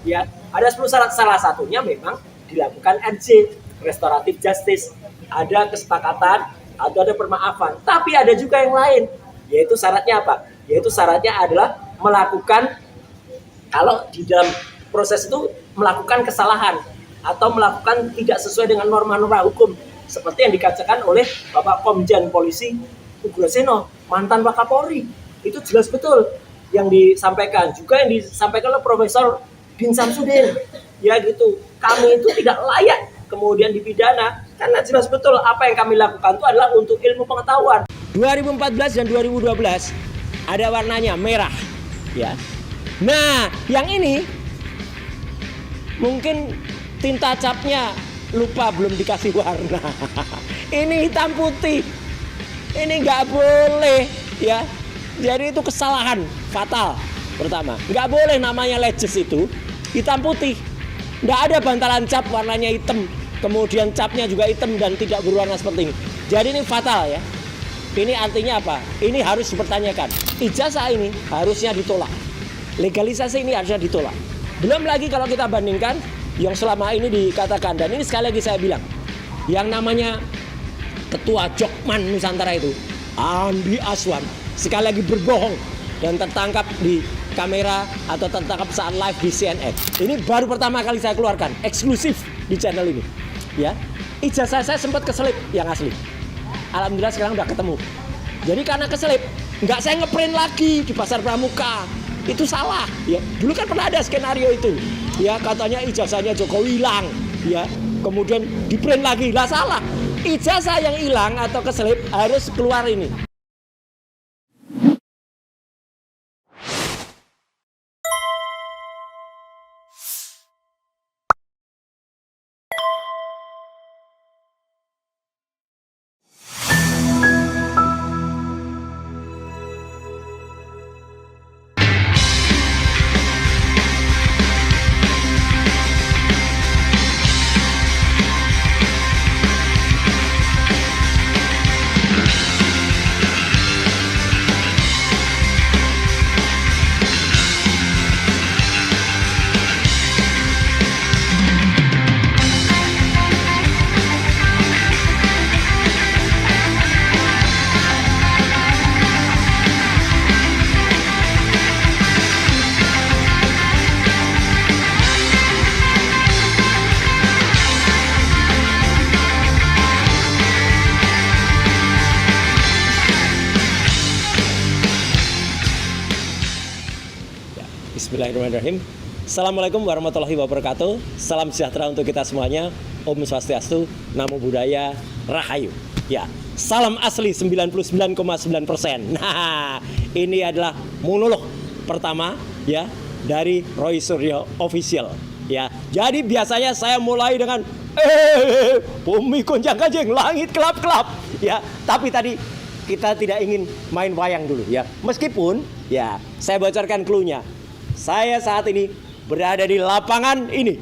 Ya, ada 10 syarat, salah satunya memang dilakukan RJ, restoratif justice, ada kesepakatan atau ada permaafan. Tapi ada juga yang lain, yaitu syaratnya apa? Yaitu syaratnya adalah melakukan, kalau di dalam proses itu melakukan kesalahan atau melakukan tidak sesuai dengan norma-norma hukum, seperti yang dikatakan oleh Bapak Komjen Polisi Ugroseno, mantan Wakapolri. Itu jelas betul yang disampaikan, juga yang disampaikan oleh Profesor Din Samsudin. Ya gitu, kami itu tidak layak kemudian dipidana karena jelas betul apa yang kami lakukan itu adalah untuk ilmu pengetahuan. 2014 dan 2012 ada warnanya merah, ya. Nah, yang ini mungkin tinta capnya lupa, belum dikasih warna. Ini hitam putih. Ini nggak boleh, ya. Jadi itu kesalahan fatal. Pertama, nggak boleh namanya legis itu hitam putih. Nggak ada bantalan cap warnanya hitam, kemudian capnya juga hitam dan tidak berwarna seperti ini. Jadi ini fatal, ya. Ini artinya apa? Ini harus dipertanyakan. Ijazah ini harusnya ditolak. Legalisasi ini harusnya ditolak. Belum lagi kalau kita bandingkan yang selama ini dikatakan, dan ini sekali lagi saya bilang, yang namanya Ketua Jokman Nusantara itu, Andi Aswan, sekali lagi berbohong dan tertangkap di kamera atau tertangkap saat live di CNN. Ini baru pertama kali saya keluarkan, eksklusif di channel ini. Ya, ijazah saya sempat keselip yang asli. Alhamdulillah sekarang udah ketemu. Jadi karena keselip, nggak saya ngeprint lagi di Pasar Pramuka. Itu salah, ya. Dulu kan pernah ada skenario itu, ya, katanya ijazahnya Jokowi hilang, ya, kemudian di print lagi, lah salah. Ijazah yang hilang atau keselip harus keluar ini. Bismillahirrahmanirrahim. Assalamualaikum warahmatullahi wabarakatuh. Salam sejahtera untuk kita semuanya. Om Swastiastu, Namo Buddhaya, Rahayu. Ya, salam asli 99,9%. Nah, ini adalah monolog pertama, ya, dari Roy Suryo Official. Ya, jadi biasanya saya mulai dengan bumi gonjang-ganjing, langit kelap-kelap. Ya, tapi tadi kita tidak ingin main wayang dulu, ya. Meskipun, ya, saya bocorkan clue-nya. Saya saat ini berada di lapangan ini.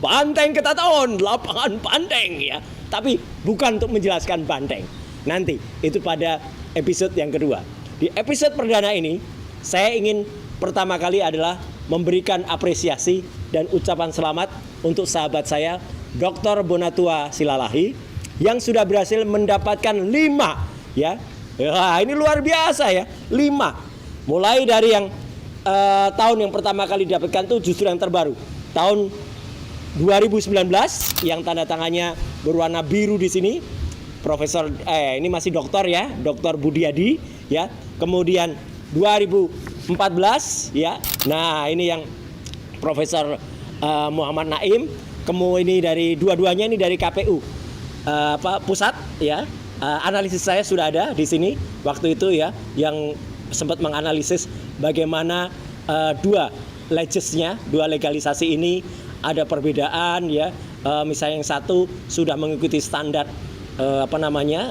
Banteng Ketataon, lapangan Banteng, ya. Tapi bukan untuk menjelaskan Banteng. Nanti itu pada episode yang kedua. Di episode perdana ini saya ingin pertama kali adalah memberikan apresiasi dan ucapan selamat untuk sahabat saya Dr. Bonatua Silalahi yang sudah berhasil mendapatkan 5, ya. Wah, ini luar biasa, ya. 5. Mulai dari yang tahun yang pertama kali didapatkan tuh justru yang terbaru. Tahun 2019 yang tanda tangannya berwarna biru di sini. Profesor ini masih doktor, ya, Dr. Budiadi, ya. Kemudian 2014, ya. Nah, ini yang Profesor Muhammad Naim. Kemudian ini dari dua-duanya ini dari KPU pusat, ya. Analisis saya sudah ada di sini waktu itu, ya, yang sempat menganalisis bagaimana dua legalisasi ini ada perbedaan, ya. Misalnya yang satu sudah mengikuti standar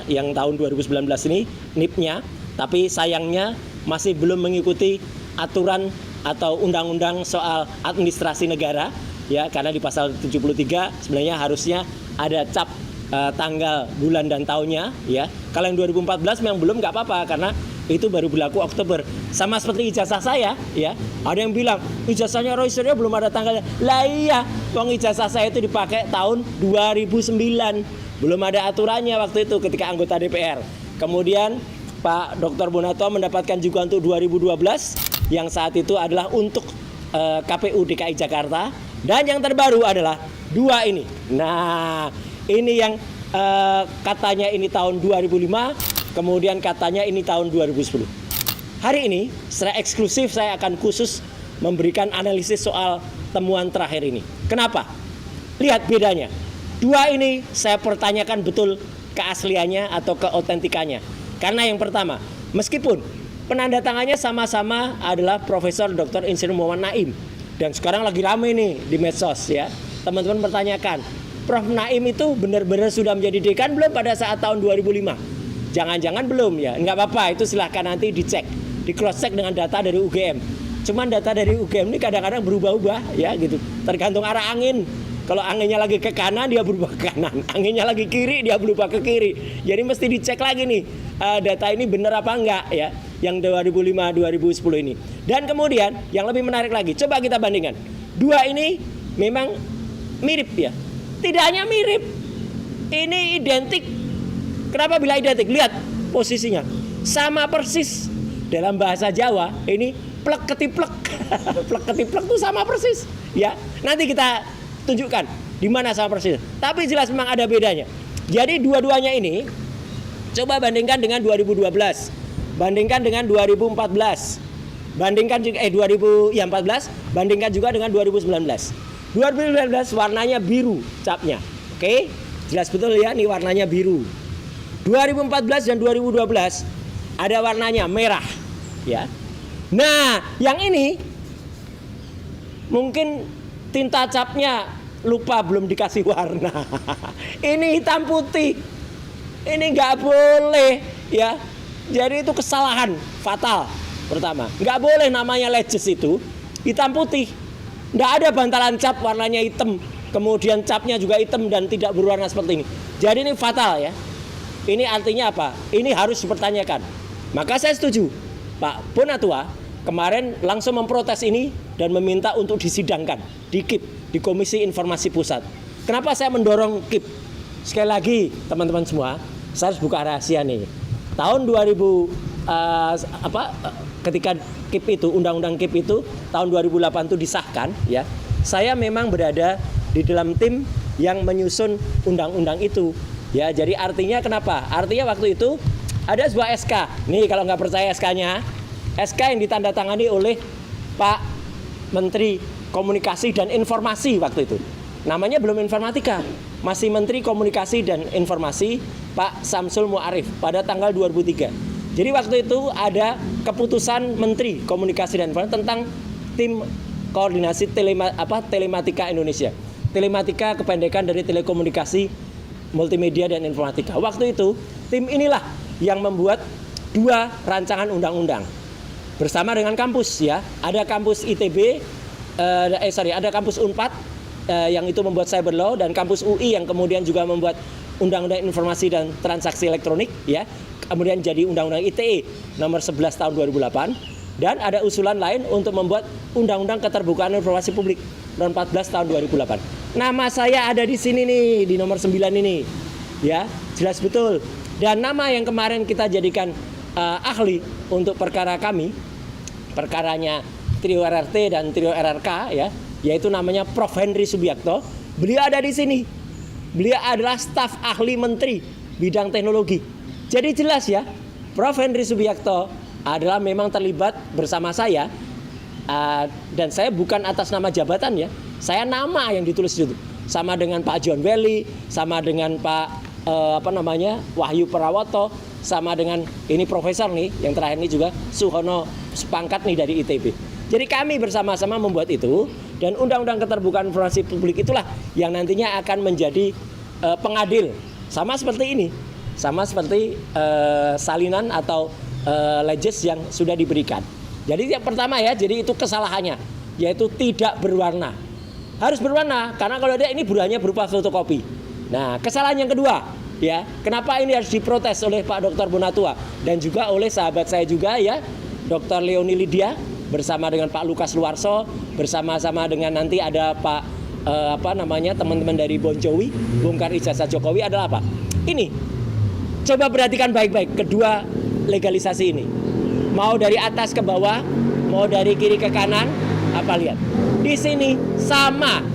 yang tahun 2019 ini NIP-nya, tapi sayangnya masih belum mengikuti aturan atau undang-undang soal administrasi negara, ya, karena di pasal 73 sebenarnya harusnya ada cap tanggal, bulan dan tahunnya, ya. Kalau yang 2014 memang belum, nggak apa-apa karena Itu baru berlaku Oktober. Sama seperti ijazah saya, ya. Ada yang bilang ijazahnya Roy Suryo belum ada tanggalnya. Lah iya, wong ijazah saya itu dipakai tahun 2009. Belum ada aturannya waktu itu ketika anggota DPR. Kemudian Pak Dr. Bonato mendapatkan juga untuk 2012 yang saat itu adalah untuk KPU DKI Jakarta. Dan yang terbaru adalah 2 ini. Nah, ini yang katanya ini tahun 2005. Kemudian katanya ini tahun 2010. Hari ini secara eksklusif saya akan khusus memberikan analisis soal temuan terakhir ini. Kenapa? Lihat bedanya. 2 ini saya pertanyakan betul keasliannya atau keautentikannya. Karena yang pertama, meskipun penandatangannya sama-sama adalah Profesor Dr. Insinyur Muhammad Naim. Dan sekarang lagi rame nih di medsos ya. Teman-teman pertanyakan, Prof. Naim itu benar-benar sudah menjadi dekan belum pada saat tahun 2005? Jangan-jangan belum ya, nggak apa-apa, itu silahkan nanti dicek, di cross check dengan data dari UGM. Cuman data dari UGM ini kadang-kadang berubah-ubah ya gitu, tergantung arah angin. Kalau anginnya lagi ke kanan dia berubah ke kanan, anginnya lagi kiri dia berubah ke kiri. Jadi mesti dicek lagi nih data ini benar apa enggak ya, yang 2005-2010 ini. Dan kemudian yang lebih menarik lagi, coba kita bandingkan. 2 ini memang mirip ya, tidak hanya mirip, ini identik. Kenapa bila identik? Lihat posisinya. Sama persis. Dalam bahasa Jawa ini plek ketiplek. Plek ketiplek itu sama persis. Ya, nanti kita tunjukkan di mana sama persis. Tapi jelas memang ada bedanya. Jadi dua-duanya ini coba bandingkan dengan 2012. Bandingkan dengan 2014. Bandingkan juga 2014, bandingkan juga dengan 2019. 2019 warnanya biru capnya. Oke? Jelas betul ya, ini warnanya biru. 2014 dan 2012 ada warnanya merah ya. Nah, yang ini mungkin tinta capnya lupa belum dikasih warna. Ini hitam putih. Ini nggak boleh ya. Jadi itu kesalahan fatal pertama. Nggak boleh namanya Legis itu hitam putih. Nggak ada bantalan cap warnanya hitam. Kemudian capnya juga hitam dan tidak berwarna seperti ini. Jadi ini fatal ya. Ini artinya apa? Ini harus dipertanyakan. Maka saya setuju. Pak Bonatua kemarin langsung memprotes ini dan meminta untuk disidangkan di KIP, di Komisi Informasi Pusat. Kenapa saya mendorong KIP? Sekali lagi teman-teman semua, saya harus buka rahasia nih. Tahun 2000 ketika KIP itu, undang-undang KIP itu tahun 2008 itu disahkan ya. Saya memang berada di dalam tim yang menyusun undang-undang itu. Ya, jadi artinya kenapa? Artinya waktu itu ada sebuah SK. Nih kalau nggak percaya SK-nya, SK yang ditandatangani oleh Pak Menteri Komunikasi dan Informasi waktu itu. Namanya belum Informatika, masih Menteri Komunikasi dan Informasi Pak Samsul Mu'arif pada tanggal 2003. Jadi waktu itu ada keputusan Menteri Komunikasi dan Informasi tentang tim koordinasi telematika Indonesia. Telematika kependekan dari telekomunikasi, multimedia dan informatika. Waktu itu tim inilah yang membuat 2 rancangan undang-undang bersama dengan kampus ya. Ada kampus ITB, ada kampus Unpad yang itu membuat cyber law, dan kampus UI yang kemudian juga membuat undang-undang informasi dan transaksi elektronik ya. Kemudian jadi undang-undang ITE nomor 11 tahun 2008, dan ada usulan lain untuk membuat undang-undang keterbukaan informasi publik nomor 14 tahun 2008. Nama saya ada di sini nih, di nomor 9 ini. Ya, jelas betul. Dan nama yang kemarin kita jadikan ahli untuk perkara kami, perkaranya Trio RRT dan Trio RRK ya, yaitu namanya Prof. Henry Subiakto. Beliau ada di sini. Beliau adalah staf ahli menteri bidang teknologi. Jadi jelas ya, Prof. Henry Subiakto adalah memang terlibat bersama saya. Dan saya bukan atas nama jabatan ya, saya nama yang ditulis itu sama dengan Pak John Welly, sama dengan Pak Wahyu Prawoto, sama dengan ini profesor nih yang terakhir ini juga Suhono Sepangkat nih dari ITB. Jadi kami bersama-sama membuat itu, dan undang-undang keterbukaan informasi publik itulah yang nantinya akan menjadi pengadil, sama seperti ini, sama seperti salinan atau legis yang sudah diberikan. Jadi yang pertama ya, jadi itu kesalahannya, yaitu tidak berwarna. Harus berwarna, karena kalau dia ini hanya berupa fotokopi. Nah, kesalahan yang kedua, Ya, kenapa ini harus diprotes oleh Pak Dr. Bonatua dan juga oleh sahabat saya juga ya, Dr. Leoni Lydia bersama dengan Pak Lukas Luarso, bersama-sama dengan nanti ada Pak teman-teman dari Bon Jovi, bongkar ijazah Jokowi adalah apa? Ini. Coba perhatikan baik-baik kedua legalisasi ini. Mau dari atas ke bawah, mau dari kiri ke kanan, apa lihat? Di sini sama.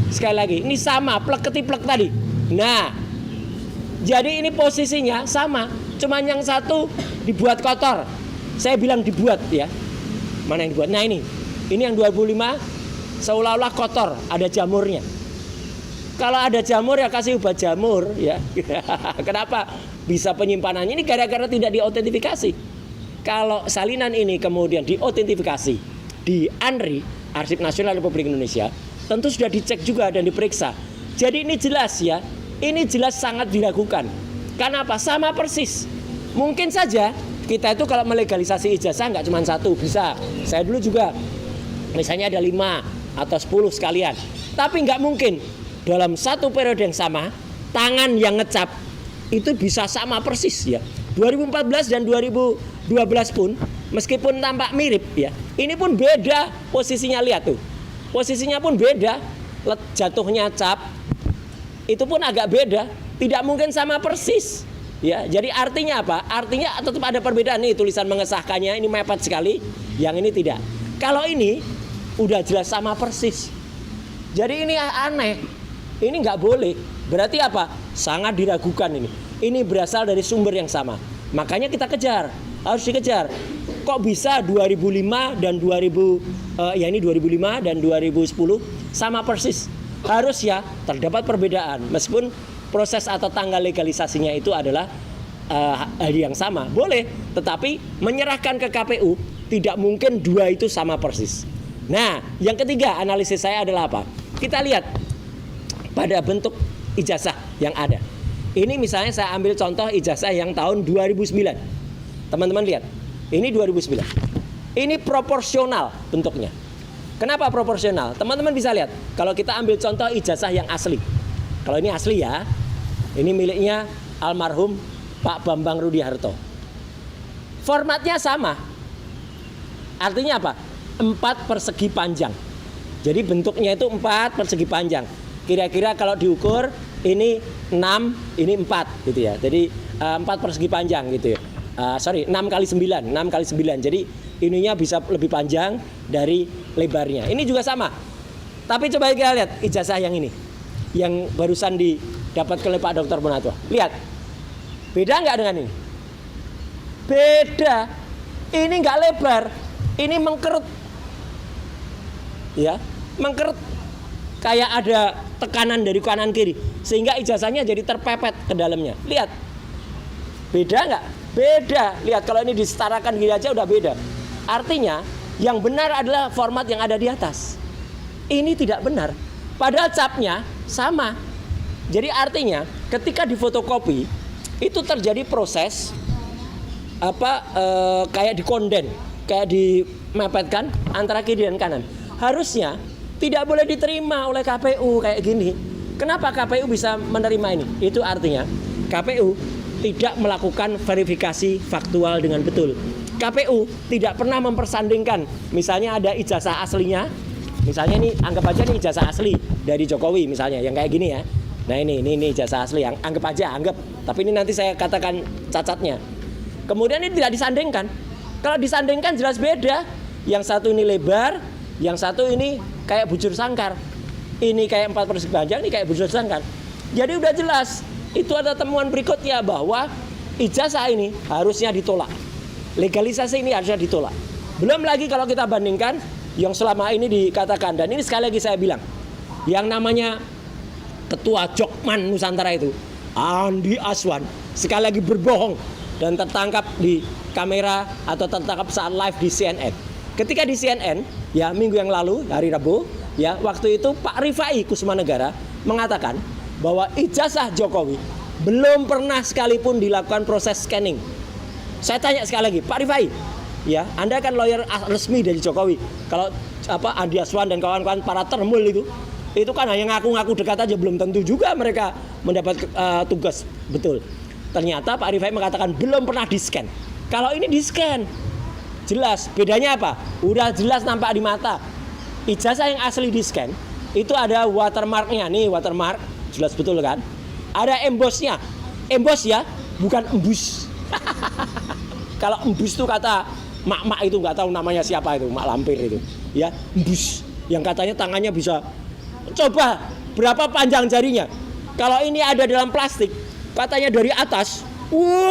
Sekali lagi, ini sama, plek ketiplek tadi. Nah, jadi ini posisinya sama, cuman yang satu dibuat kotor. Saya bilang dibuat ya. Mana yang dibuat? Nah ini yang 25 seolah-olah kotor, ada jamurnya. Kalau ada jamur ya kasih obat jamur ya. Kenapa bisa penyimpanannya? Ini gara-gara tidak diautentifikasi. Kalau salinan ini kemudian diautentifikasi di ANRI, Arsip Nasional Republik Indonesia, tentu sudah dicek juga dan diperiksa. Jadi ini jelas ya. Ini jelas sangat diragukan. Karena apa? Sama persis. Mungkin saja kita itu kalau melegalisasi ijazah nggak cuma satu, bisa. Saya dulu juga misalnya ada 5 atau 10 sekalian. Tapi nggak mungkin dalam satu periode yang sama tangan yang ngecap itu bisa sama persis ya. 2014 dan 2012 pun meskipun tampak mirip ya, ini pun beda posisinya, lihat tuh. Posisinya pun beda, jatuhnya cap itu pun agak beda, tidak mungkin sama persis. Ya, jadi artinya apa? Artinya tetap ada perbedaan nih, tulisan mengesahkannya ini mepet sekali, yang ini tidak. Kalau ini udah jelas sama persis. Jadi ini aneh. Ini nggak boleh. Berarti apa? Sangat diragukan ini. Ini berasal dari sumber yang sama. Makanya kita kejar, harus dikejar. Kok bisa 2005 dan 2005 dan 2010 sama persis? Harus ya, terdapat perbedaan meskipun proses atau tanggal legalisasinya itu adalah hari yang sama. Boleh, tetapi menyerahkan ke KPU tidak mungkin dua itu sama persis. Nah, yang ketiga analisis saya adalah apa? Kita lihat pada bentuk ijazah yang ada. Ini misalnya saya ambil contoh ijazah yang tahun 2009. Teman-teman lihat, ini 2009. Ini proporsional bentuknya. Kenapa proporsional? Teman-teman bisa lihat. Kalau kita ambil contoh ijazah yang asli. Kalau ini asli ya. Ini miliknya almarhum Pak Bambang Rudiharto. Formatnya sama. Artinya apa? 4 persegi panjang. Jadi bentuknya itu 4 persegi panjang. Kira-kira kalau diukur ini 6, ini 4 gitu ya. Jadi 4 persegi panjang gitu ya. 6 kali 9, 6 kali 9. Jadi ininya bisa lebih panjang dari lebarnya. Ini juga sama. Tapi coba kita lihat ijazah yang ini. Yang barusan didapat oleh Pak Dr. Bonatua. Lihat. Beda nggak dengan ini? Beda. Ini nggak lebar. Ini mengkerut. Ya, mengkerut. Kayak ada tekanan dari kanan kiri. Sehingga ijazahnya jadi terpepet ke dalamnya. Lihat. Beda nggak? Beda. Lihat, kalau ini disetarakan gini aja udah beda. Artinya yang benar adalah format yang ada di atas. Ini tidak benar. Padahal capnya sama. Jadi artinya ketika difotokopi itu terjadi proses kayak dikonden, kayak dimepetkan antara kiri dan kanan. Harusnya tidak boleh diterima oleh KPU kayak gini. Kenapa KPU bisa menerima ini? Itu artinya KPU tidak melakukan verifikasi faktual dengan betul. KPU tidak pernah mempersandingkan. Misalnya ada ijazah aslinya. Misalnya ini anggap aja nih ijazah asli dari Jokowi misalnya yang kayak gini ya. Nah ini ijazah asli yang anggap aja. Tapi ini nanti saya katakan cacatnya. Kemudian ini tidak disandingkan. Kalau disandingkan jelas beda. Yang satu ini lebar, yang satu ini kayak bujur sangkar. Ini kayak 4 persegi panjang, ini kayak bujur sangkar. Jadi udah jelas. Itu ada temuan berikutnya bahwa ijazah ini harusnya ditolak. Legalisasi ini harusnya ditolak. Belum lagi kalau kita bandingkan yang selama ini dikatakan, dan ini sekali lagi saya bilang, yang namanya Ketua Jokman Nusantara itu, Andi Aswan, sekali lagi berbohong dan tertangkap di kamera atau tertangkap saat live di CNN. Ketika di CNN, ya minggu yang lalu, hari Rabu, ya waktu itu Pak Rifai Kusmanegara mengatakan bahwa ijazah Jokowi belum pernah sekalipun dilakukan proses scanning. Saya tanya sekali lagi, Pak Rifai, ya Anda kan lawyer resmi dari Jokowi. Kalau Andi Aswan dan kawan-kawan para termul itu Itu kan hanya ngaku-ngaku dekat aja, belum tentu juga mereka mendapat tugas betul. Ternyata Pak Rifai mengatakan belum pernah di-scan. Kalau ini di-scan, jelas. Bedanya apa? Udah jelas nampak di mata. Ijazah yang asli di-scan itu ada watermarknya. Nih watermark, jelas betul kan? Ada embossnya. Emboss ya, bukan embus. Kalau embus itu kata mak-mak itu, nggak tahu namanya siapa itu, mak lampir itu. Ya, embus. Yang katanya tangannya bisa. Coba berapa panjang jarinya? Kalau ini ada dalam plastik, katanya dari atas,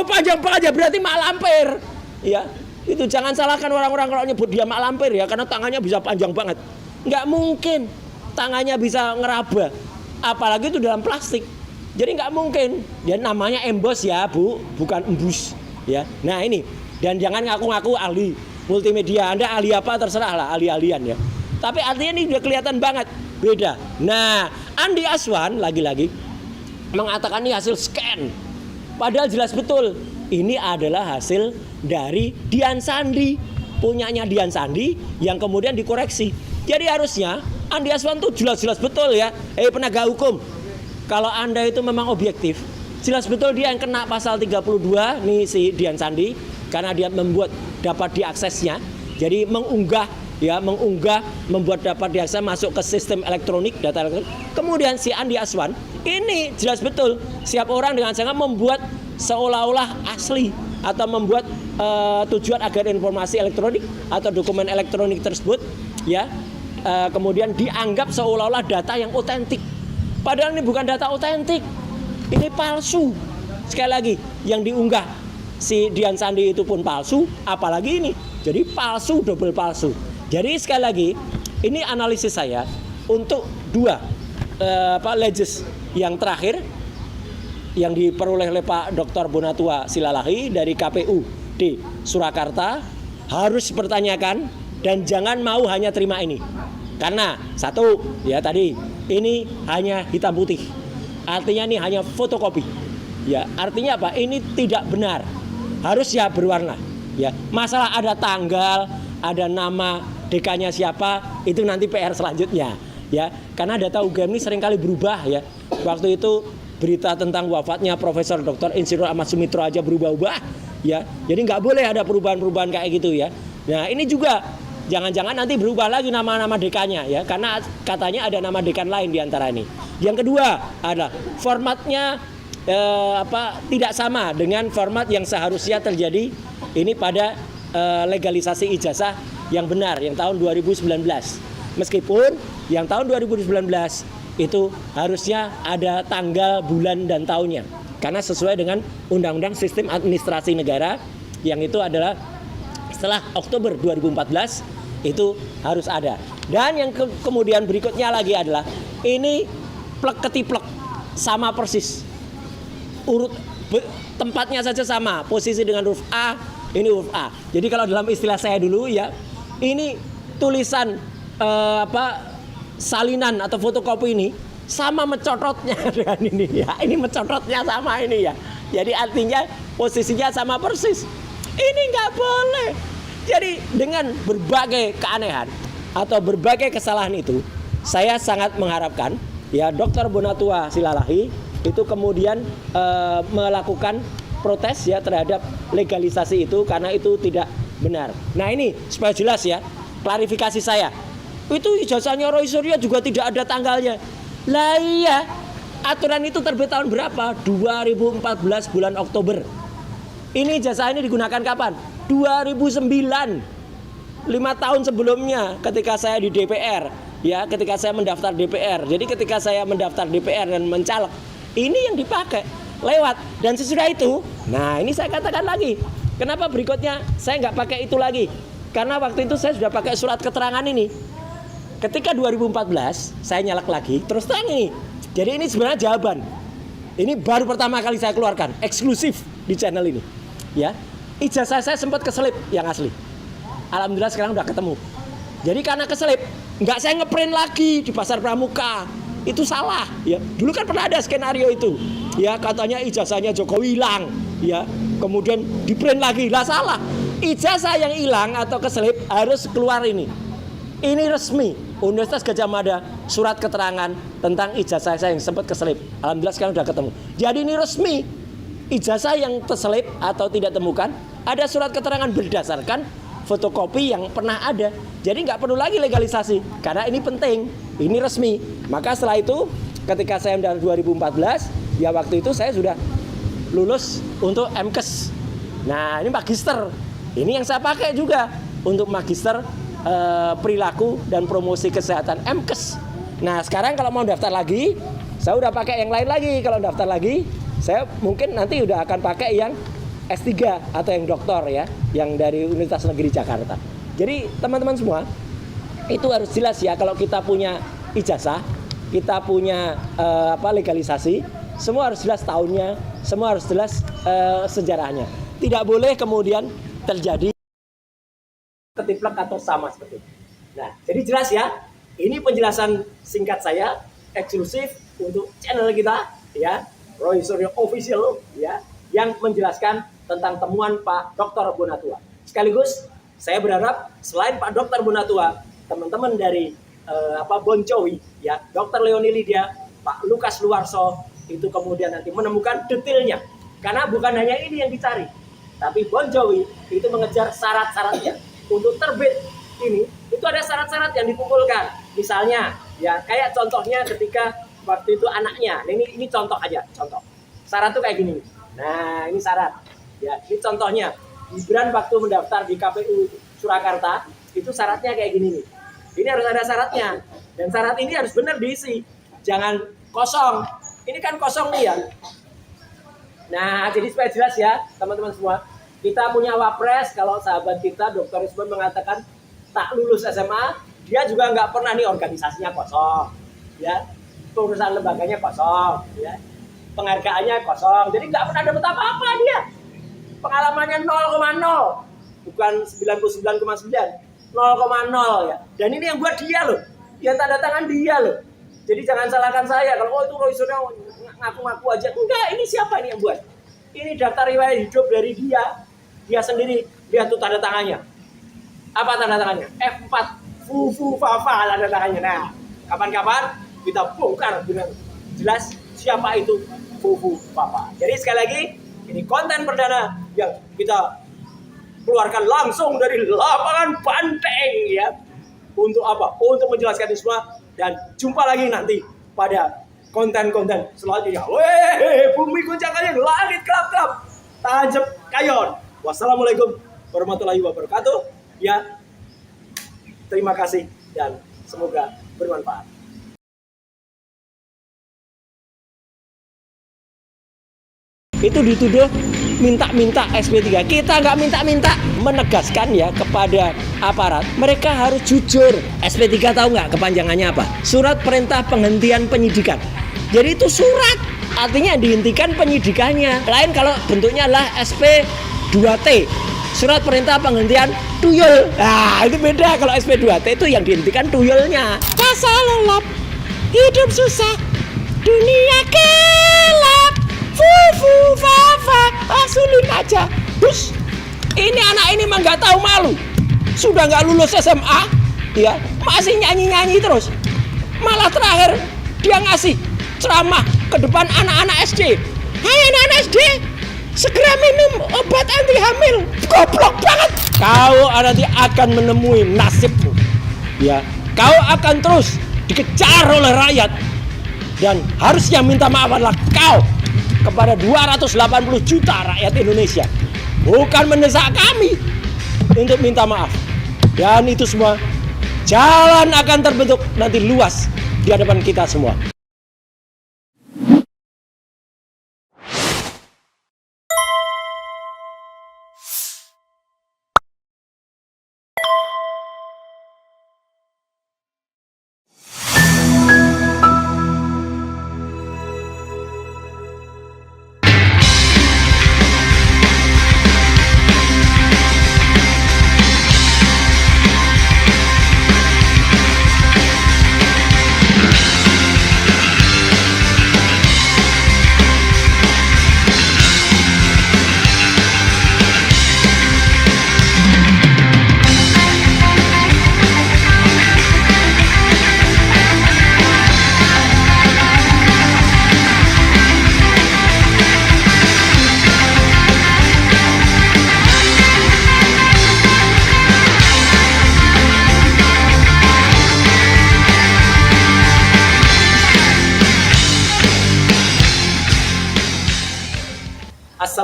panjang banget ya, berarti mak lampir. Ya, itu jangan salahkan orang-orang kalau nyebut dia mak lampir ya, karena tangannya bisa panjang banget. Nggak mungkin tangannya bisa ngeraba, apalagi itu dalam plastik. Jadi nggak mungkin. Dia namanya emboss ya, Bu, bukan embus. Ya, nah ini. Dan jangan ngaku-ngaku ahli multimedia. Anda ahli apa terserah lah, ahli-ahlian ya. Tapi artinya ini udah kelihatan banget beda. Nah, Andi Aswan lagi-lagi mengatakan ini hasil scan. Padahal jelas betul ini adalah hasil dari Dian Sandi, punyanya Dian Sandi yang kemudian dikoreksi. Jadi harusnya Andi Aswan tuh jelas-jelas betul ya. Penegak hukum, kalau Anda itu memang objektif, jelas betul dia yang kena pasal 32 nih si Dian Sandi, karena dia membuat dapat diaksesnya. Jadi mengunggah, membuat dapat diakses masuk ke sistem elektronik, data elektronik. Kemudian si Andi Aswan ini jelas betul siap orang dengan sengaja membuat seolah-olah asli atau membuat tujuan agar informasi elektronik atau dokumen elektronik tersebut ya kemudian dianggap seolah-olah data yang otentik. Padahal ini bukan data otentik, ini palsu. Sekali lagi, yang diunggah si Dian Sandi itu pun palsu, apalagi ini jadi palsu, double palsu. Jadi sekali lagi, ini analisis saya untuk dua leges yang terakhir yang diperoleh oleh Pak Dr. Bonatua Silalahi dari KPU di Surakarta harus dipertanyakan dan jangan mau hanya terima ini. Karena satu, ya tadi ini hanya hitam putih. Artinya ini hanya fotokopi. Ya, artinya apa? Ini tidak benar. Harus ya berwarna. Ya, masalah ada tanggal, ada nama DK-nya siapa, itu nanti PR selanjutnya. Ya, karena data UGM ini seringkali berubah ya. Waktu itu berita tentang wafatnya Profesor Dr. Insinyur Ahmad Sumitro aja berubah-ubah. Ya, jadi nggak boleh ada perubahan-perubahan kayak gitu ya. Nah, ini juga jangan-jangan nanti berubah lagi nama-nama dekannya ya, karena katanya ada nama dekan lain di antara ini. Yang kedua adalah formatnya tidak sama dengan format yang seharusnya terjadi ini pada legalisasi ijazah yang benar yang tahun 2019. Meskipun yang tahun 2019 itu harusnya ada tanggal, bulan dan tahunnya. Karena sesuai dengan Undang-Undang Sistem Administrasi Negara yang itu adalah setelah Oktober 2014 itu harus ada. Dan yang kemudian berikutnya lagi adalah ini plek ketiplek sama persis. Tempatnya saja sama, posisi dengan huruf A, ini huruf A. Jadi kalau dalam istilah saya dulu ya, ini tulisan salinan atau fotokopi ini sama mencototnya dengan ini ya. Ini mencototnya sama ini ya. Jadi artinya posisinya sama persis. Ini nggak boleh. Jadi dengan berbagai keanehan atau berbagai kesalahan itu, saya sangat mengharapkan ya Dr. Bonatua Silalahi itu kemudian melakukan protes ya terhadap legalisasi itu karena itu tidak benar. Nah ini supaya jelas ya, klarifikasi saya. Itu ijazahnya Roy Suryo juga tidak ada tanggalnya. Lah iya, aturan itu terbit tahun berapa? 2014 bulan Oktober. Ini ijazah ini digunakan kapan? 2009. 5 tahun sebelumnya ketika saya di DPR, ya, ketika saya mendaftar DPR. Jadi ketika saya mendaftar DPR dan mencalek, ini yang dipakai lewat. Dan sesudah itu, nah ini saya katakan lagi, kenapa berikutnya saya nggak pakai itu lagi? Karena waktu itu saya sudah pakai surat keterangan ini. Ketika 2014 saya nyalek lagi, terus terang ini. Jadi ini sebenarnya jawaban. Ini baru pertama kali saya keluarkan, eksklusif di channel ini. Ya, ijazah saya sempat keselip yang asli. Alhamdulillah sekarang udah ketemu. Jadi karena keselip, nggak saya ngeprint lagi di Pasar Pramuka. Itu salah. Ya, dulu kan pernah ada skenario itu. Ya, katanya ijazahnya Jokowi hilang. Ya, kemudian di print lagi. Lah salah. Ijazah yang hilang atau keselip harus keluar ini. Ini resmi. Universitas Gadjah Mada, surat keterangan tentang ijazah saya yang sempat keselip. Alhamdulillah sekarang udah ketemu. Jadi ini resmi. Ijazah yang terselip atau tidak temukan, ada surat keterangan berdasarkan fotokopi yang pernah ada. Jadi nggak perlu lagi legalisasi, karena ini penting, ini resmi. Maka setelah itu, ketika saya mendaftar 2014, ya waktu itu saya sudah lulus untuk MKes. Nah ini magister, ini yang saya pakai juga untuk magister perilaku dan promosi kesehatan MKes. Nah sekarang kalau mau daftar lagi, saya udah pakai yang lain lagi. Kalau daftar lagi, saya mungkin nanti udah akan pakai yang S3 atau yang doktor ya, yang dari Universitas Negeri Jakarta. Jadi teman-teman semua, itu harus jelas ya, kalau kita punya ijazah, kita punya legalisasi, semua harus jelas tahunnya, semua harus jelas sejarahnya. Tidak boleh kemudian terjadi ketiplek atau sama seperti itu. Nah, jadi jelas ya. Ini penjelasan singkat saya eksklusif untuk channel kita ya, Roy Suryo Official ya, yang menjelaskan tentang temuan Pak Dr. Bonatua. Sekaligus saya berharap selain Pak Dr. Bonatua, teman-teman dari Bon Jovi ya, Dr. Leoni Lydia, Pak Lukas Luarso itu kemudian nanti menemukan detailnya. Karena bukan hanya ini yang dicari, tapi Bon Jovi itu mengejar syarat-syaratnya. Untuk terbit ini, itu ada syarat-syarat yang dikumpulkan. Misalnya, ya kayak contohnya ketika waktu itu anaknya. Nah, ini contoh aja, contoh. Syarat tuh kayak gini. Nah, ini syarat. Ya, ini contohnya. Gibran waktu mendaftar di KPU Surakarta, itu syaratnya kayak gini nih. Ini harus ada syaratnya. Dan syarat ini harus benar diisi. Jangan kosong. Ini kan kosong nih ya. Nah, jadi supaya jelas ya, teman-teman semua. Kita punya wapres, kalau sahabat kita Dr. Isman mengatakan tak lulus SMA, dia juga nggak pernah nih organisasinya kosong, ya, pengurusan lembaganya kosong, ya, penghargaannya kosong, jadi nggak pernah dapat apa-apa dia, pengalamannya 0,0, bukan 99,9, 0,0 ya, dan ini yang buat dia loh, yang tanda tangan dia loh, jadi jangan salahkan saya kalau itu Roy Suryo ngaku-ngaku aja, enggak, ini siapa ini yang buat, ini daftar riwayat hidup dari dia sendiri, lihat tuh tanda tangannya. Apa tanda tangannya? F4 Fufu Fafa tanda tangannya. Nah, kapan-kapan kita bongkar dengan jelas siapa itu Fufu Fafa. Jadi sekali lagi, ini konten perdana yang kita keluarkan langsung dari lapangan Banteng ya. Untuk apa? Untuk menjelaskan ini semua, dan jumpa lagi nanti pada konten-konten selanjutnya. Weh, bumi goncang-goncang, langit kelap-kelap, tajam kayon. Wassalamualaikum warahmatullahi wabarakatuh. Ya, terima kasih dan semoga bermanfaat. Itu dituduh minta-minta SP3. Kita nggak minta-minta, menegaskan ya kepada aparat. Mereka harus jujur. SP3 tahu nggak kepanjangannya apa? Surat Perintah Penghentian Penyidikan. Jadi itu surat, artinya dihentikan penyidikannya. Lain kalau bentuknya adalah SP2T, Surat Perintah Penghentian Tuyul. Nah, itu beda. Kalau SP2T itu yang dihentikan tuyulnya. Pasal lelap, hidup susah, dunia gelap, fufu fafa, asulin aja. Terus, ini anak ini mah nggak tahu malu. Sudah nggak lulus SMA, ya masih nyanyi-nyanyi terus. Malah terakhir dia ngasih ceramah ke depan anak-anak SD. Hai anak-anak SD, segera minum obat anti hamil. Goblok banget. Kau nanti akan menemui nasibmu. Ya, kau akan terus dikejar oleh rakyat. Dan harusnya minta maaf adalah kau kepada 280 juta rakyat Indonesia. Bukan mendesak kami untuk minta maaf. Dan itu semua, jalan akan terbentuk nanti luas di hadapan kita semua.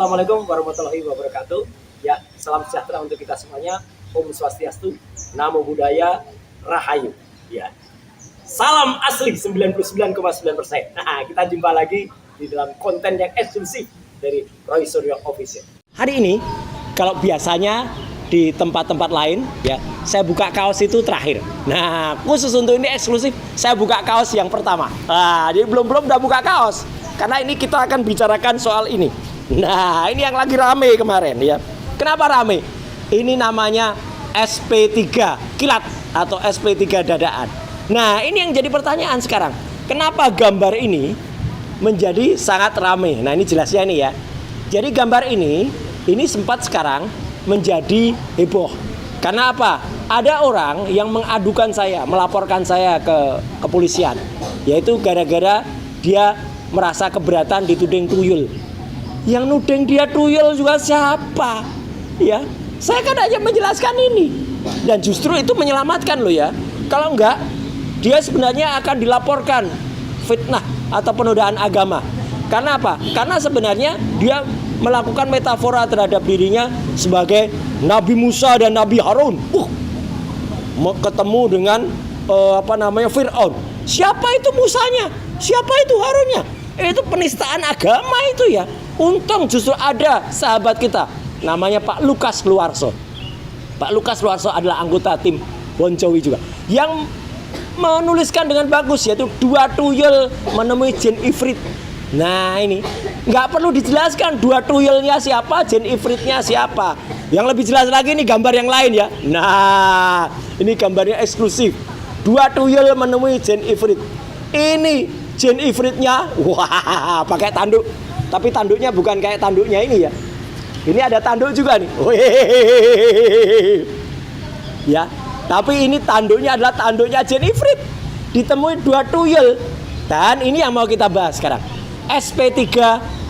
Assalamualaikum warahmatullahi wabarakatuh. Ya, salam sejahtera untuk kita semuanya. Om Swastiastu, Namo Buddhaya, Rahayu. Ya, salam asli 99,9%. Nah, kita jumpa lagi di dalam konten yang eksklusif dari Roy Suryo Official. Hari ini, kalau biasanya di tempat-tempat lain, ya, saya buka kaos itu terakhir. Nah, khusus untuk ini eksklusif, saya buka kaos yang pertama. Nah, jadi belum udah buka kaos, karena ini kita akan bicarakan soal ini. Nah, ini yang lagi rame kemarin, ya. Kenapa rame? Ini namanya SP3 kilat atau SP3 dadaan. Nah, ini yang jadi pertanyaan sekarang. Kenapa gambar ini menjadi sangat rame? Nah, ini jelasnya nih ya. Jadi gambar ini sempat sekarang menjadi heboh. Karena apa? Ada orang yang mengadukan saya, melaporkan saya ke kepolisian. Yaitu gara-gara dia merasa keberatan dituding tuyul. Yang nuding dia tuyul juga siapa? Ya, saya kan hanya menjelaskan ini. Dan justru itu menyelamatkan loh ya. Kalau enggak, dia sebenarnya akan dilaporkan fitnah atau penodaan agama. Karena apa? Karena sebenarnya dia melakukan metafora terhadap dirinya sebagai Nabi Musa dan Nabi Harun. Ketemu dengan Fir'aun. Siapa itu Musanya? Siapa itu Harunnya? Itu penistaan agama itu ya. Untung justru ada sahabat kita namanya Pak Lukas Luarso. Pak Lukas Luarso adalah anggota tim Bon Jovi juga yang menuliskan dengan bagus, yaitu dua tuyul menemui jin ifrit. Nah, ini nggak perlu dijelaskan dua tuyulnya siapa, jin ifritnya siapa. Yang lebih jelas lagi ini gambar yang lain ya. Nah, ini gambarnya eksklusif. Dua tuyul menemui jin ifrit. Ini jin ifritnya, wah, pakai tanduk. Tapi tanduknya bukan kayak tanduknya ini ya. Ini ada tanduk juga nih. Ya, tapi ini tanduknya adalah tanduknya jin ifrit. Ditemui dua tuyul. Dan ini yang mau kita bahas sekarang. SP3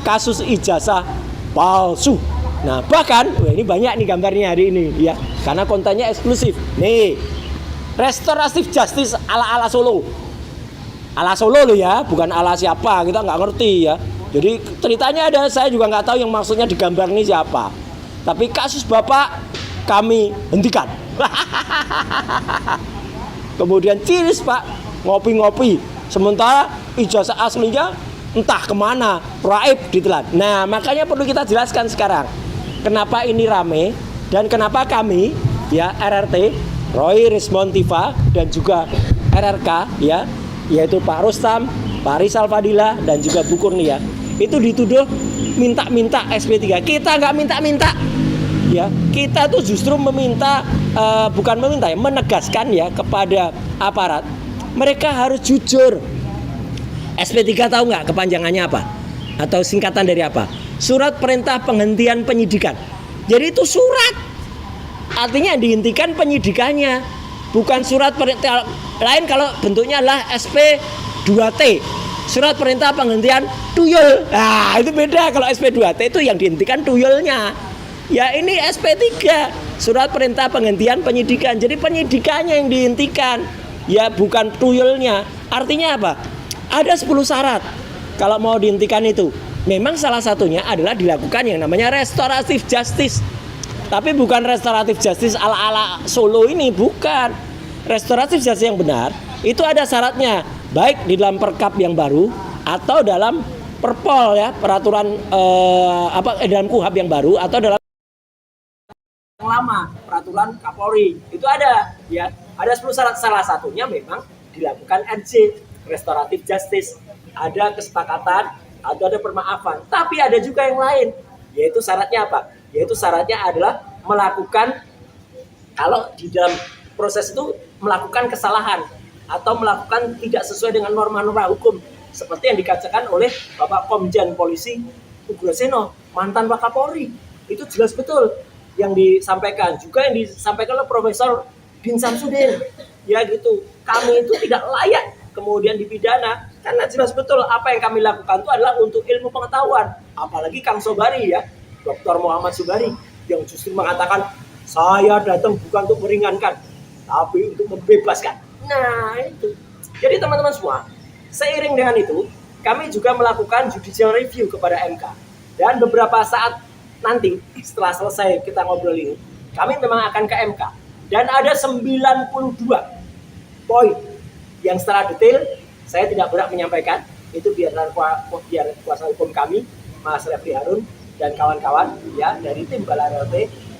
kasus ijazah palsu. Nah, bahkan ini banyak nih gambarnya hari ini ya. Karena kontennya eksklusif. Nih. Restoratif justice ala-ala Solo. Ala Solo loh ya, bukan ala siapa, kita nggak ngerti ya. Jadi ceritanya ada, saya juga nggak tahu yang maksudnya di gambar ini siapa. Tapi kasus bapak kami hentikan. Kemudian ciris pak, ngopi-ngopi. Sementara ijazah aslinya entah kemana, raib ditelan. Nah, makanya perlu kita jelaskan sekarang. Kenapa ini rame dan kenapa kami ya RRT, Roy Rismontiva dan juga RRK ya, yaitu Pak Rustam, Pak Rizal Fadila dan juga Bu Kurnia itu dituduh minta-minta SP3. Kita nggak minta-minta ya, kita tuh justru meminta bukan meminta ya, menegaskan ya kepada aparat mereka harus jujur. SP3 tahu nggak kepanjangannya apa atau singkatan dari apa? Surat perintah penghentian penyidikan. Jadi itu surat, artinya dihentikan penyidikannya, bukan surat perintah lain. Kalau bentuknya adalah SP2T, surat perintah penghentian tuyul. Nah, itu beda. Kalau SP2T itu yang dihentikan tuyulnya. Ya, ini SP3, surat perintah penghentian penyidikan. Jadi penyidikannya yang dihentikan, ya bukan tuyulnya. Artinya apa? Ada 10 syarat kalau mau dihentikan itu. Memang salah satunya adalah dilakukan yang namanya restoratif justice. Tapi bukan restoratif justice ala-ala Solo ini, bukan. Restoratif justice yang benar itu ada syaratnya, baik di dalam perkap yang baru atau dalam perpol ya, peraturan dalam KUHAP yang baru atau dalam Yang lama, peraturan Kapolri. Itu ada ya. Ada 10 syarat, salah satunya memang dilakukan RJ, restoratif justice. Ada kesepakatan atau ada permaafan. Tapi ada juga yang lain, yaitu syaratnya apa? Yaitu syaratnya adalah melakukan, kalau di dalam proses itu melakukan kesalahan atau melakukan tidak sesuai dengan norma-norma hukum, seperti yang dikatakan oleh Bapak Komjen Polisi Ugroseno, mantan Wakapolri. Itu jelas betul yang disampaikan, juga yang disampaikan oleh Profesor Din Samsudin. Ya gitu, kami itu tidak layak kemudian dipidana, karena jelas betul apa yang kami lakukan itu adalah untuk ilmu pengetahuan. Apalagi Kang Sobari ya, Dr. Muhammad Sobari, yang justru mengatakan saya datang bukan untuk meringankan, tapi untuk membebaskan. Nah itu. Jadi teman-teman semua, seiring dengan itu, kami juga melakukan judicial review kepada MK. Dan beberapa saat nanti setelah selesai kita ngobrol ini, kami memang akan ke MK dan ada 92 poin yang secara detail saya tidak berhak menyampaikan, itu biar kuasa hukum kami Mas Refli Harun dan kawan-kawan ya dari tim Balai RT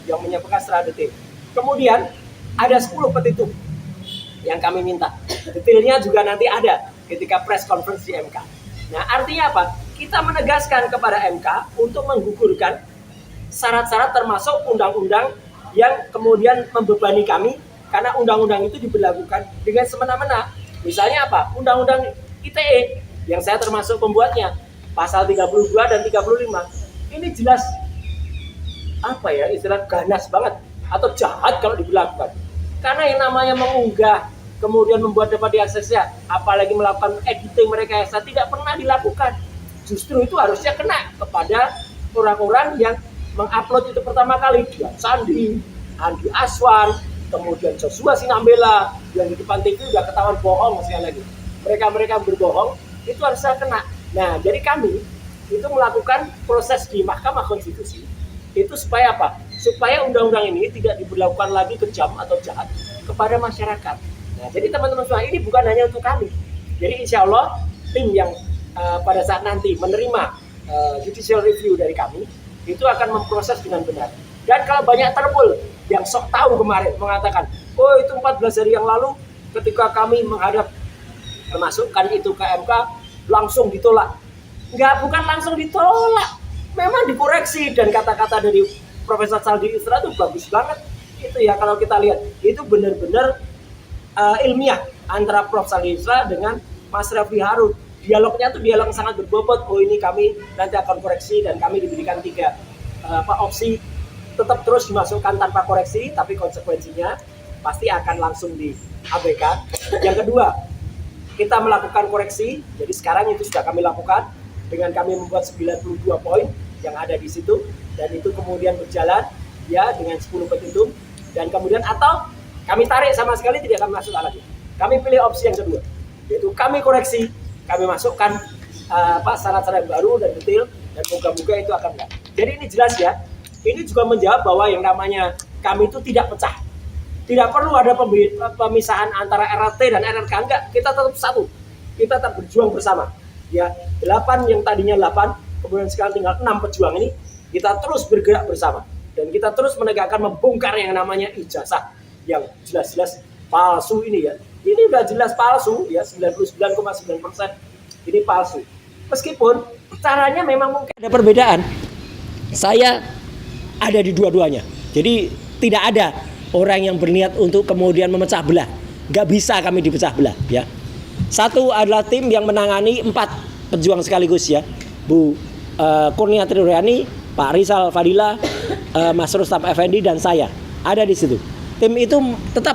yang menyampaikan secara detail. Kemudian ada 10 petitum yang kami minta. Detailnya juga nanti ada ketika press conference di MK. Nah, artinya apa? Kita menegaskan kepada MK untuk menggugurkan syarat-syarat termasuk undang-undang yang kemudian membebani kami karena undang-undang itu diberlakukan dengan semena-mena. Misalnya apa? Undang-undang ITE yang saya termasuk pembuatnya, pasal 32 dan 35. Ini jelas apa ya, istilah ganas banget atau jahat kalau diberlakukan. Karena yang namanya mengunggah kemudian membuat dapat diaksesnya, apalagi melakukan editing merekayasa tidak pernah dilakukan. Justru itu harusnya kena kepada orang-orang yang mengupload itu pertama kali, Dian Sandi, Andi Aswan, kemudian Joshua Sinambela yang di depan TV udah ketahuan bohong sekali lagi. Mereka berbohong itu harusnya kena. Nah, jadi kami itu melakukan proses di Mahkamah Konstitusi itu supaya apa? Supaya undang-undang ini tidak diberlakukan lagi kejam atau jahat kepada masyarakat. Nah, jadi teman-teman semua, ini bukan hanya untuk kami. Jadi insya Allah tim yang pada saat nanti menerima judicial review dari kami itu akan memproses dengan benar. Dan kalau banyak terpul yang sok tahu kemarin mengatakan, oh itu 14 hari yang lalu ketika kami memasukkan itu ke MK langsung ditolak. Enggak, bukan langsung ditolak, memang dikoreksi. Dan kata-kata dari Profesor Saldi Isra itu bagus banget. Itu ya kalau kita lihat itu benar-benar ilmiah antara Prof Saldi Isra dengan Mas Refli Harun. Dialognya tuh dialog sangat berbobot. Oh ini kami nanti akan koreksi dan kami diberikan 3 opsi, tetap terus dimasukkan tanpa koreksi, tapi konsekuensinya pasti akan langsung diabaikan. Yang kedua, kita melakukan koreksi. Jadi sekarang itu sudah kami lakukan dengan kami membuat 92 poin yang ada di situ, dan itu kemudian berjalan ya dengan 10 petitum, dan kemudian atau kami tarik sama sekali tidak akan masuk lagi. Kami pilih opsi yang kedua, yaitu kami koreksi, kami masukkan syarat-syarat baru dan detail, dan moga-moga itu akan enggak. Jadi ini jelas ya. Ini juga menjawab bahwa yang namanya kami itu tidak pecah. Tidak perlu ada pemisahan antara RRT dan RRK, enggak. Kita tetap satu. Kita tetap berjuang bersama. Ya, 8 yang tadinya 8, kemudian sekarang tinggal 6 pejuang ini, kita terus bergerak bersama. Dan kita terus menegakkan, membongkar yang namanya ijazah yang jelas-jelas palsu ini ya. Ini udah jelas palsu ya, 99,9% ini palsu. Meskipun caranya memang mungkin Ada perbedaan. Saya ada di dua-duanya. Jadi tidak ada orang yang berniat untuk kemudian memecah belah. Gak bisa kami dipecah belah ya. Satu adalah tim yang menangani 4 pejuang sekaligus ya. Bu Kurnia Triuriani, Pak Rizal Fadila, Mas Rustam Effendi, dan saya ada di situ. Tim itu tetap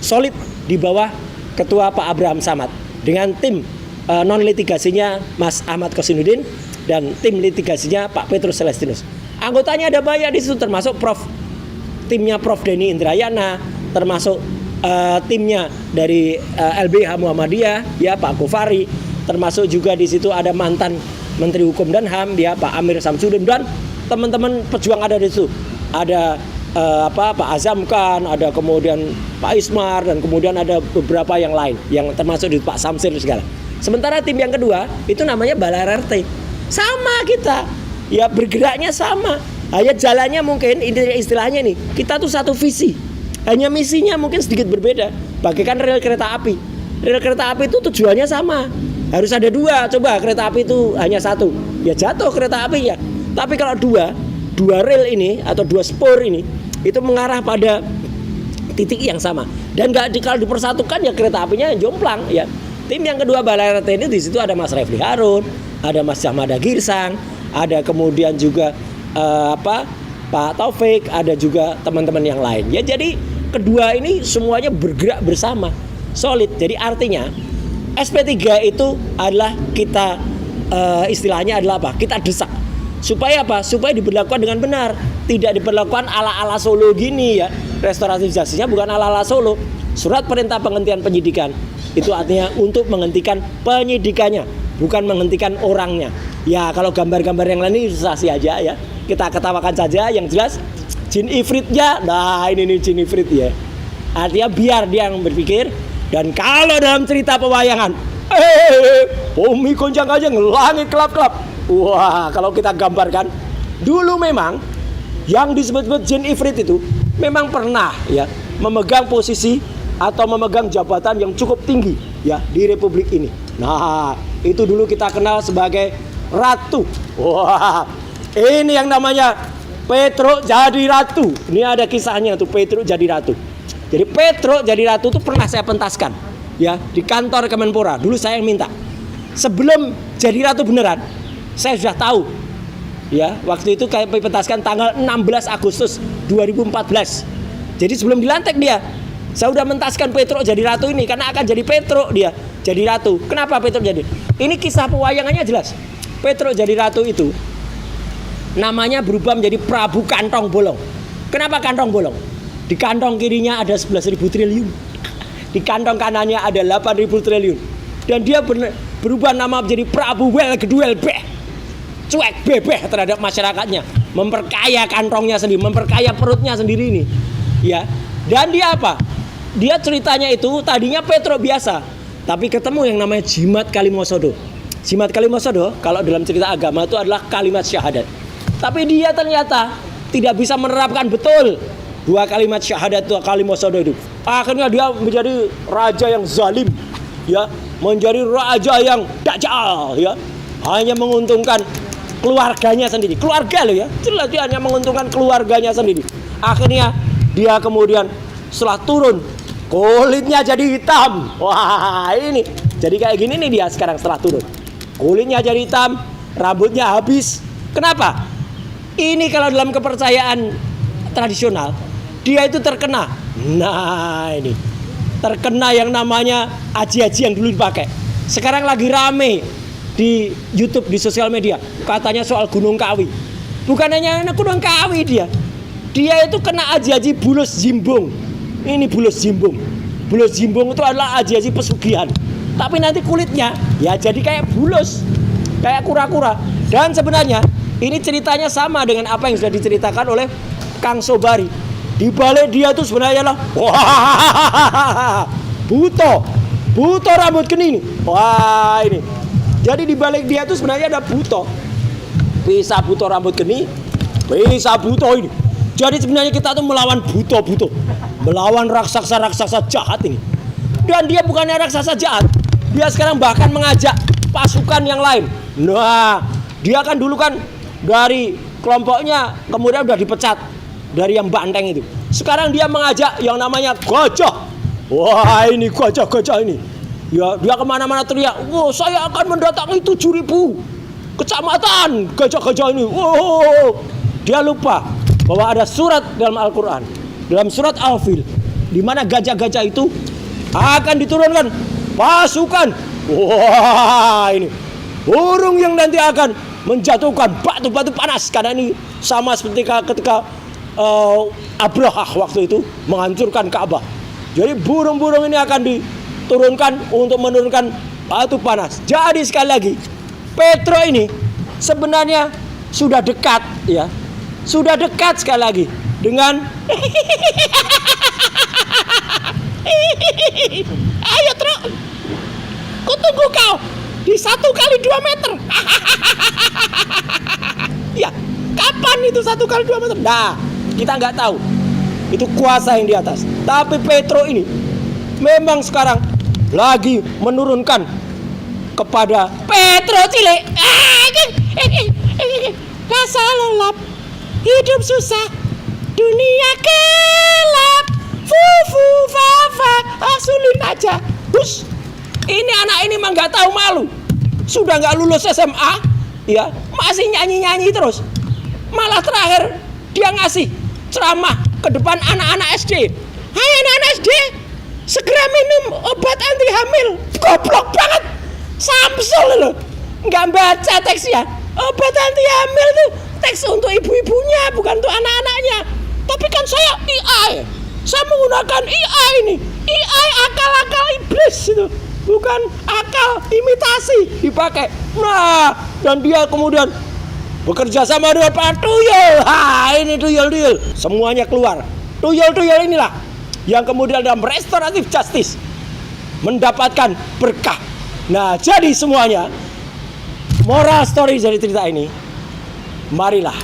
solid di bawah Ketua Pak Abraham Samad dengan tim non litigasinya Mas Ahmad Kosinudin dan tim litigasinya Pak Petrus Celestinus. Anggotanya ada banyak di situ, termasuk timnya Prof Denny Indrayana, termasuk timnya dari LBH Muhammadiyah ya Pak Gofari, termasuk juga di situ ada mantan Menteri Hukum dan HAM ya Pak Amir Samsudin, dan teman-teman pejuang ada di situ. Ada Pak Azam Khan, ada kemudian Pak Ismar, dan kemudian ada beberapa yang lain yang termasuk di Pak Samsir segala. Sementara tim yang kedua itu namanya Balai RT. Sama kita. Ya bergeraknya sama. Hanya jalannya mungkin istilahnya nih, kita tuh satu visi. Hanya misinya mungkin sedikit berbeda. Bagaikan rel kereta api. Rel kereta api itu tujuannya sama. Harus ada 2. Coba kereta api itu hanya 1. Ya jatuh kereta apinya. Tapi kalau 2 rel ini atau 2 spur ini itu mengarah pada titik yang sama. Dan kalau dipersatukan ya kereta apinya jomplang ya. Tim yang kedua Balai RT ini di situ ada Mas Refli Harun, ada Mas Jahmada Girsang, ada kemudian juga Pak Taufik, ada juga teman-teman yang lain. Ya jadi kedua ini semuanya bergerak bersama, solid. Jadi artinya SP3 itu adalah kita istilahnya adalah apa? Kita desak. Supaya apa? Supaya diberlakukan dengan benar. Tidak diberlakukan ala-ala Solo gini ya. Restoratif justice-nya bukan ala-ala Solo. Surat perintah penghentian penyidikan itu artinya untuk menghentikan penyidikannya, bukan menghentikan orangnya. Ya kalau gambar-gambar yang lain ini sensasi aja ya. kita ketawakan saja. Yang jelas jin ifritnya, nah ini nih jin ifrit ya. Artinya biar dia yang berpikir. Dan kalau dalam cerita pewayangan, bumi goncang-gancang, langit kelap-kelap. Wah, kalau kita gambarkan, dulu memang yang disebut-sebut jin ifrit itu memang pernah ya memegang posisi atau memegang jabatan yang cukup tinggi ya di republik ini. Nah, itu dulu kita kenal sebagai ratu. Wah, ini yang namanya Petruk jadi ratu. Ini ada kisahnya tuh, Petruk jadi ratu. Jadi Petruk jadi ratu itu pernah saya pentaskan ya di kantor Kemenpora. Dulu saya yang minta. Sebelum jadi ratu beneran, saya sudah tahu. Ya, waktu itu kami pentaskan tanggal 16 Agustus 2014. Jadi sebelum dilantik dia, saya udah mentaskan Petruk jadi ratu ini karena akan jadi Petruk dia jadi ratu. Kenapa Petruk jadi? Ini kisah pewayangannya jelas. Petruk jadi ratu itu namanya berubah menjadi Prabu Kantong Bolong. Kenapa Kantong Bolong? Di kantong kirinya ada 11.000 triliun. Di kantong kanannya ada 8.000 triliun. Dan dia berubah nama menjadi Prabu Wel Geduel Beh. Cuek bebeh terhadap masyarakatnya, memperkaya kantongnya sendiri, memperkaya perutnya sendiri ini. Ya. Dan dia apa? Dia ceritanya itu tadinya Petruk biasa, tapi ketemu yang namanya Jimat Kalimosodo. Jimat Kalimosodo kalau dalam cerita agama itu adalah kalimat syahadat. Tapi dia ternyata tidak bisa menerapkan betul dua kalimat syahadat itu Kalimosodo itu. Akhirnya dia menjadi raja yang zalim, ya, menjadi raja yang dajjal, ya, hanya menguntungkan keluarganya sendiri. Keluarga loh ya, jelas dia hanya menguntungkan keluarganya sendiri. Akhirnya dia kemudian setelah turun kulitnya jadi hitam. Wah, ini jadi kayak gini nih dia sekarang setelah turun. Kulitnya jadi hitam, rambutnya habis. Kenapa? Ini kalau dalam kepercayaan tradisional, dia itu terkena. Nah, ini terkena yang namanya aji-aji yang dulu dipakai. Sekarang lagi rame di YouTube, di sosial media, katanya soal Gunung Kawi. Bukan hanya Gunung Kawi dia itu kena aji-aji bulus jimbung. Ini bulus jimbung. Bulus jimbung itu adalah aji-aji pesugihan. Tapi nanti kulitnya ya jadi kayak bulus, kayak kura-kura. Dan sebenarnya ini ceritanya sama dengan apa yang sudah diceritakan oleh Kang Sobari. Di balik dia itu sebenarnya lah, wah, buto rambut geni ini. Wah, ini. Jadi di balik dia itu sebenarnya ada buto. Bisa buto rambut geni, bisa buto ini. Jadi sebenarnya kita tuh melawan buto. Melawan raksasa-raksasa jahat ini. Dan dia bukannya raksasa jahat. Dia sekarang bahkan mengajak pasukan yang lain. Nah, dia kan dulu kan dari kelompoknya kemudian udah dipecat dari yang banteng itu. Sekarang dia mengajak yang namanya gajah. Wah, ini gajah-gajah ini. Ya, dia kemana-mana teriak, "Wow, saya akan mendatangi 7.000 kecamatan gajah-gajah ini." Wow, dia lupa bahwa ada surat dalam Al-Quran, dalam surat Al-Fil, di mana gajah-gajah itu akan diturunkan pasukan. Wah, ini burung yang nanti akan menjatuhkan batu-batu panas, karena ini sama seperti ketika Abrahah waktu itu menghancurkan Ka'bah. Jadi burung-burung ini akan diturunkan untuk menurunkan batu panas. Jadi sekali lagi, Petruk ini sebenarnya sudah dekat, ya, sudah dekat sekali lagi dengan ayo Truk, ku tunggu kau di 1x2 meter. Ya, kapan itu 1x2 meter? Nah, kita nggak tahu. Itu kuasa yang di atas. Tapi Petruk ini memang sekarang lagi menurunkan kepada Petruk cilik. Rasa lelap, hidup susah, dunia gelap. Fufu fafa, asulin aja. Bus, ini anak ini mah nggak tahu malu. Sudah nggak lulus SMA, ya masih nyanyi terus. Malah terakhir dia ngasih ceramah ke depan anak-anak SD. Hai anak-anak SD, segera minum obat anti hamil. Goblok banget, Samsul loh, nggak baca teksnya. Obat anti hamil tuh teks untuk ibu-ibunya, bukan untuk anak-anaknya. Tapi kan saya AI, saya menggunakan AI ini. AI akal-akal iblis itu, bukan akal imitasi dipakai. Nah, dan dia kemudian bekerja sama dengan Pak Tuyul. Ini tuyul-tuyul semuanya keluar. Tuyul-tuyul inilah yang kemudian dalam restoratif justice mendapatkan berkah. Nah, jadi semuanya, moral story dari cerita ini, marilah,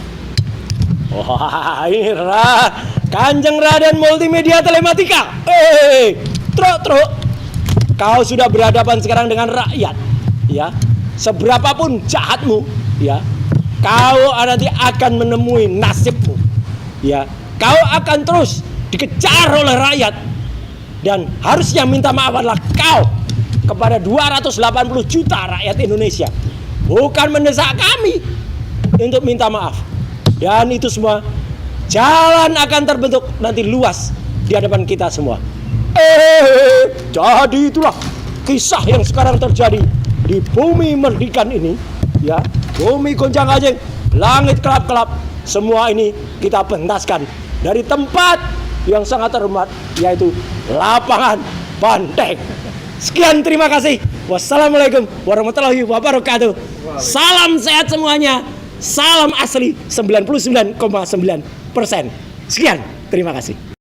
ini Kanjeng Raden Multimedia Telematika. Truk, kau sudah berhadapan sekarang dengan rakyat, ya. Seberapapun jahatmu, ya, kau nanti akan menemui nasibmu, ya. Kau akan terus dikejar oleh rakyat, dan harusnya minta maaf adalah kau kepada 280 juta rakyat Indonesia, bukan mendesak kami untuk minta maaf. Dan itu semua jalan akan terbentuk nanti luas di hadapan kita semua. Jadi itulah kisah yang sekarang terjadi di bumi Merdikan ini, ya. Bumi gonjang-ganjing, langit kelap-kelap, semua ini kita pentaskan dari tempat yang sangat terhormat, yaitu lapangan Banteng. Sekian, terima kasih. Wassalamualaikum warahmatullahi wabarakatuh. Salam sehat semuanya. Salam asli 99,9%. Sekian, terima kasih.